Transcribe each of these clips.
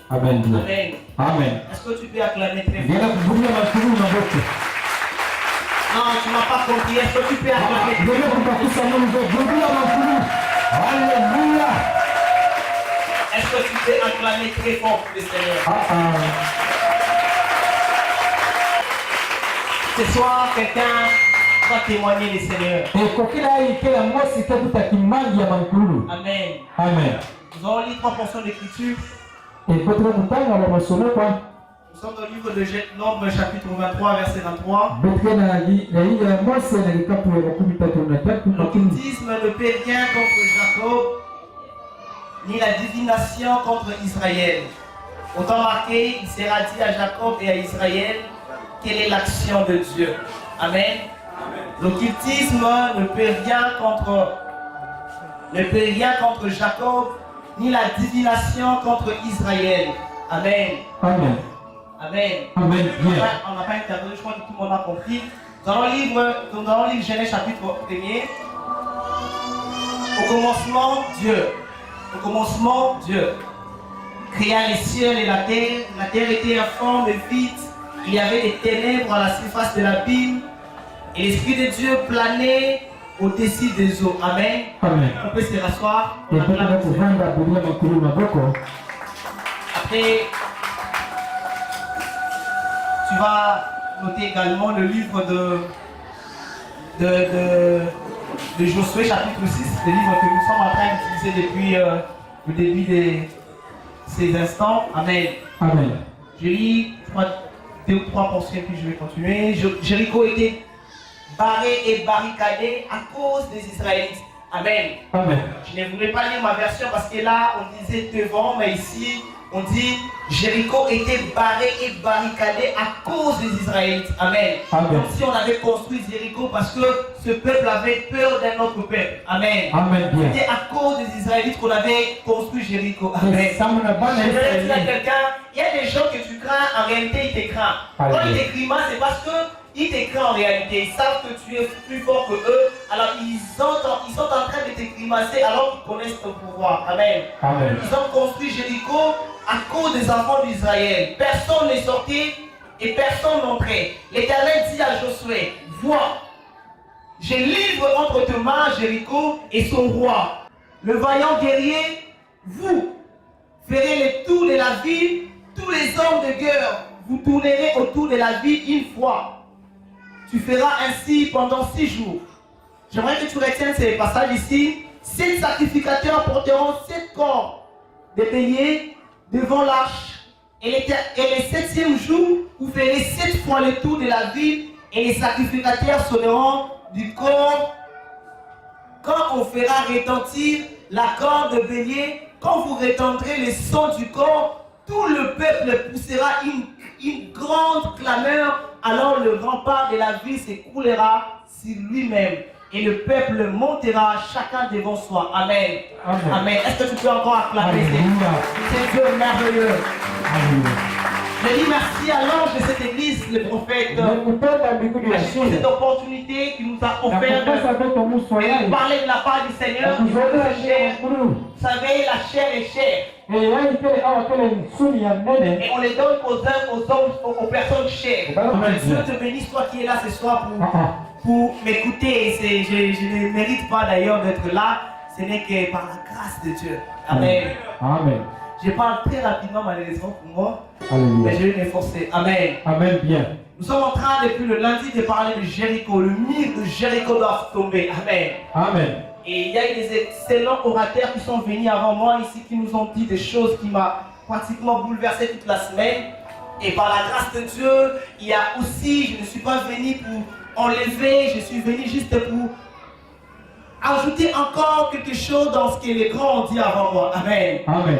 Amen. Amen. Amen. Est-ce que tu peux acclamer très fort? Viens kuvunia makuru na bote. Non, tu n'as pas compris. Est-ce que tu peux acclamer très Viens fort? kupakusa Mungu kuvunia makuru. Alléluia. Est-ce que tu peux acclamer très fort pour le Seigneur? Ce soir, quelqu'un va témoigner du Seigneur. Amen. Amen. Nous allons lire 3 portions d'écriture. Nous sommes dans le livre de Nombre, chapitre 23, verset 23. L'occultisme ne peut rien contre Jacob, ni la divination contre Israël. Autant marqué, il sera dit à Jacob et à Israël, quelle est l'action de Dieu. Amen. L'occultisme ne peut rien contre Jacob, ni la divination contre Israël. Amen. Amen. Amen. Amen. On n'a pas intervenu, je crois que tout le monde a compris. Nous allons lire Genèse chapitre 1er. Au commencement, Dieu. Au commencement, Dieu créa les cieux et la terre. La terre était informe et vide. Il y avait des ténèbres à la surface de l'abîme. Et l'Esprit de Dieu planait au-dessus des eaux. Amen. Amen. On peut se rasseoir. Après, tu vas noter également le livre de Josué, chapitre 6, le livre que nous sommes en train d'utiliser depuis le début de ces instants. Amen. Amen. Je lis 2 ou 3 portions, puis je vais continuer. Jéricho était barré et barricadé à cause des Israélites. Amen. Amen. Je ne voulais pas lire ma version parce que là, on disait devant, mais ici, on dit Jéricho était barré et barricadé à cause des Israélites. Amen. Amen. Comme si on avait construit Jéricho parce que ce peuple avait peur d'un autre peuple. Amen. Amen. C'était à cause des Israélites qu'on avait construit Jéricho. Amen. Je vais dire à quelqu'un, il y a des gens que tu crains, en réalité ils te craignent. Quand ils te crient, c'est parce que ils te craignent en réalité. Ils savent que tu es plus fort que eux. Alors ils sont en train de te grimacer alors qu'ils connaissent ton pouvoir. Amen. Amen. Ils ont construit Jéricho à cause des enfants d'Israël. Personne n'est sorti et personne n'entrait. L'Éternel dit à Josué, vois, je livre entre tes mains Jéricho et son roi. Le vaillant guerrier, vous ferez le tour de la ville. Tous les hommes de guerre, vous tournerez autour de la ville une fois. Tu feras ainsi pendant 6 jours. J'aimerais que tu retiennes ces passages ici. 7 sacrificateurs porteront 7 corps de béliers devant l'arche. Et le 7e jour, vous ferez 7 fois le tour de la ville et les sacrificateurs sonneront du corps. Quand on fera retentir la corde de bélier, quand vous retendrez le son du corps, tout le peuple poussera une grande clameur. Alors le rempart de la ville s'écroulera sur lui-même. Et le peuple montera chacun devant soi. Amen. Amen. Amen. Est-ce que tu peux encore acclamer ces Dieu merveilleux? Amen. Je dis merci à l'ange de cette église, le prophète, pour cette opportunité qu'il nous a offert de parler de la part du Seigneur. Vous savez, la chair est chère. Et on les donne aux hommes, aux personnes chères. Dieu te bénisse, toi qui es là ce soir pour m'écouter. Je ne mérite pas d'ailleurs d'être là. Ce n'est que par la grâce de Dieu. Amen. Amen. Je parle très rapidement malheureusement pour moi. Alléluia. Mais je vais m'efforcer. Amen. Amen, bien. Nous sommes en train depuis le lundi de parler de Jéricho. Le mur de Jéricho doit tomber. Amen. Amen. Et il y a eu des excellents orateurs qui sont venus avant moi ici, qui nous ont dit des choses qui m'ont pratiquement bouleversé toute la semaine. Et par la grâce de Dieu, il y a aussi, je ne suis pas venu pour enlever, je suis venu juste pour ajouter encore quelque chose dans ce que les grands ont dit avant moi. Amen. Amen.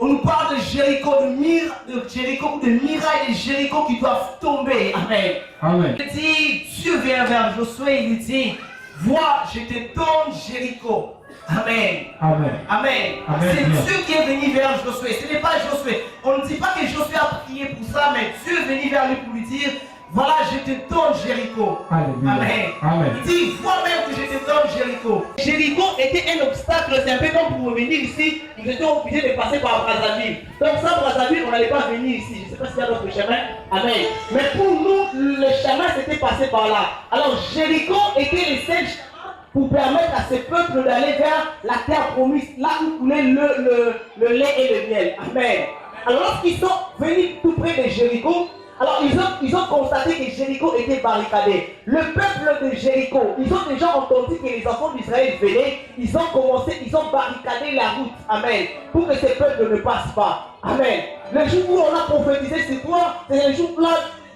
On nous parle de Jéricho, de murailles de Jéricho qui doivent tomber. Amen. Amen. Il dit, Dieu vient vers Josué, il lui dit, vois, je te donne Jéricho. Amen. Amen. Amen. Amen. C'est Dieu qui est venu vers Josué. Ce n'est pas Josué. On ne dit pas que Josué a prié pour ça, mais Dieu est venu vers lui pour lui dire, voilà, je te donne Jéricho. Alléluia. Amen. Amen. Il dit, vois-même que je te donne Jéricho. Jéricho était un obstacle, c'est un peu comme pour venir ici, nous étions obligés de passer par Brazzaville. Donc sans Brazzaville, on n'allait pas venir ici. Je ne sais pas s'il y a d'autres chemins. Amen. Mais pour nous, le chemin s'était passé par là. Alors Jéricho était le seul chemin pour permettre à ces peuples d'aller vers la terre promise, là où coulait le lait et le miel. Amen. Alors lorsqu'ils sont venus tout près de Jéricho, alors ils ont constaté que Jéricho était barricadé. Le peuple de Jéricho, ils ont déjà entendu que les enfants d'Israël venaient, ils ont barricadé la route. Amen. Pour que ces peuples ne passent pas. Amen. Le jour où on a prophétisé sur toi, c'est le jour où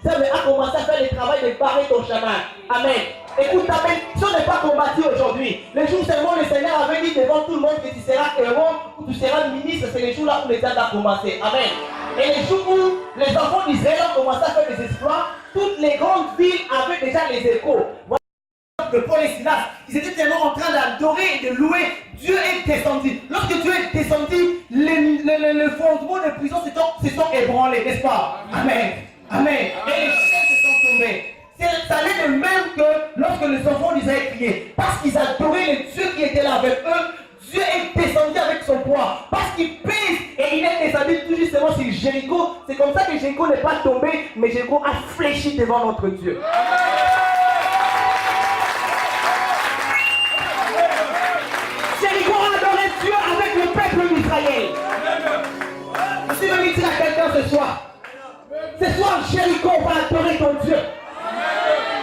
ça a commencé à faire le travail de barrer ton chemin. Amen. Écoute, ta bénédiction n'est pas combattue aujourd'hui. Le jour seulement le Seigneur avait dit devant tout le monde que tu seras héros ou tu seras ministre, c'est le jour là où les temps a commencé. Amen. Et le jour où les enfants d'Israël ont commencé à faire des exploits, toutes les grandes villes avaient déjà les échos. Voilà de Paul et Silas, ils étaient tellement en train d'adorer et de louer. Dieu est descendu. Lorsque Dieu est descendu, les fondements de prison se sont ébranlés, n'est-ce pas? Amen. Amen. Et les chaînes se sont tombées. Ça allait de même que lorsque les enfants d'Israël criaient. Parce qu'ils adoraient le Dieu qui était là avec eux, Dieu est descendu avec son poids. Parce qu'il pèse et il est descendu tout justement sur Jéricho. C'est comme ça que Jéricho n'est pas tombé, mais Jéricho a fléchi devant notre Dieu. Jéricho a adoré Dieu avec le peuple d'Israël. Je suis venu dire à quelqu'un ce soir. Ce soir, Jéricho va adorer ton Dieu.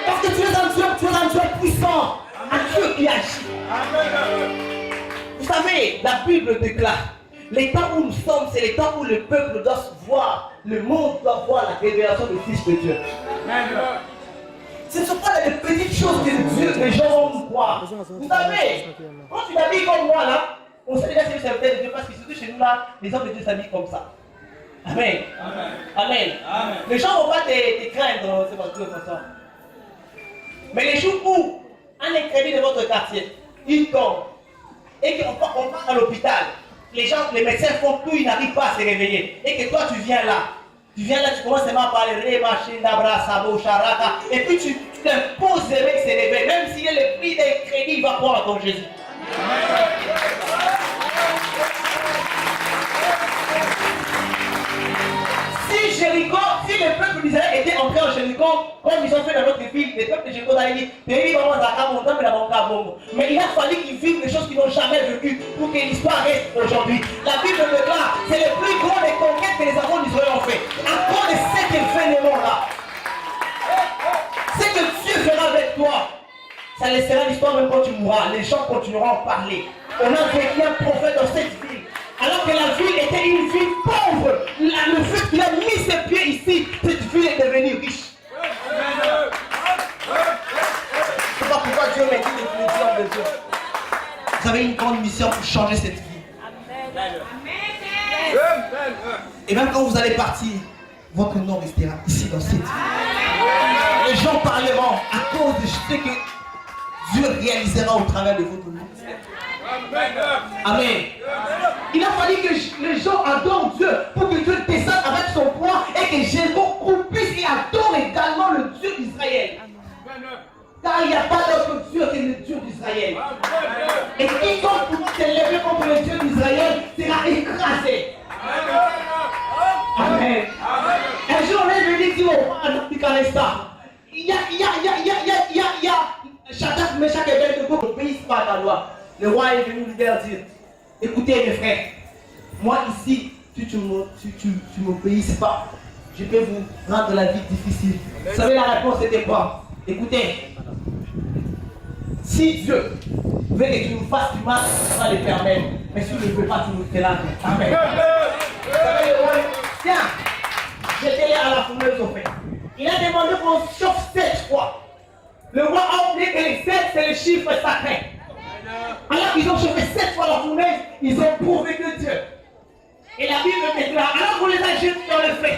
Parce que tu es un Dieu puissant, un Dieu qui agit. Vous savez, la Bible déclare, les temps où nous sommes, c'est les temps où le peuple doit se voir, le monde doit voir la révélation du Fils de Dieu. Ce ne sont pas les petites choses que Dieu, les gens vont nous croire. Vous savez, quand tu t'habilles comme moi là, on sait déjà si c'est le de Dieu, parce que surtout chez nous là, les hommes de Dieu s'habillent comme ça. Amen. Amen. Amen. Amen. Les gens ne vont pas te craindre, c'est parce que c'est ça. Mais les jours où un incrédit de votre quartier, il tombe, et qu'on part à l'hôpital, les médecins font tout, ils n'arrivent pas à se réveiller. Et que toi tu viens là, tu commences seulement à parler, et puis tu t'imposes de se réveiller, même s'il y a le prix des crédits, il va croire à ton Jésus. Si Jéricho, si le peuple d'Israël était entré en Jéricho, comme ils ont fait dans notre ville, les peuples de Jéricho ont dit, mais il a fallu qu'ils vivent des choses qu'ils n'ont jamais vécues pour que l'histoire reste aujourd'hui. La Bible déclare, c'est le plus grand des conquêtes que les enfants d'Israël ont fait. À cause de cet événement-là, ce que Dieu fera avec toi, ça laissera l'histoire même quand tu mourras. Les gens continueront à en parler. On a vécu un prophète dans cette ville. Alors que la ville était une ville pauvre, le fait qu'il a mis ses pieds ici, cette ville est devenue riche. Je ne sais pas pourquoi Dieu m'a dit de dire de Dieu. Vous avez une grande mission pour changer cette vie. Et même quand vous allez partir, votre nom restera ici dans cette ville. Les gens parleront à cause de ce que Dieu réalisera au travers de votre ministère. Amen. Il a fallu que les gens adorent Dieu pour que Dieu descende avec son poids et que Jéricho croupisse et adore également le Dieu d'Israël. Car il n'y a pas d'autre Dieu que le Dieu d'Israël. Et quiconque pourra s'élever contre le Dieu d'Israël sera écrasé. Amen. Un jour on est venu dire au roi Nabucodonosor, il y a Shadrach, Meshach et Abednego qui n'obéissent pas à ta loi. Le roi est venu lui dire, écoutez mes frères, moi ici, si tu ne m'obéisses pas, je peux vous rendre la vie difficile. Vous savez la réponse était quoi? Écoutez, si Dieu veut que tu nous fasses du mal, tu vas le permettre. Mais si tu ne veux pas, tu nous feras. Amen. Vous savez le roi, tiens, j'étais à la fourneuse au fait. Il a demandé qu'on chauffe 7 fois. Le roi a oublié que les 7 c'est le chiffre sacré. Alors qu'ils ont chauffé 7 fois la fournaise, ils ont prouvé que Dieu. Et la Bible déclare, alors qu'on les a jetés dans le feu,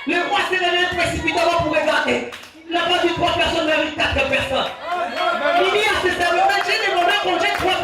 le roi s'est levé précipitamment pour regarder. Il n'a pas dit 3 personnes, mais 4 personnes. Il dit à ses serviteurs, j'ai demandé qu'on jette 3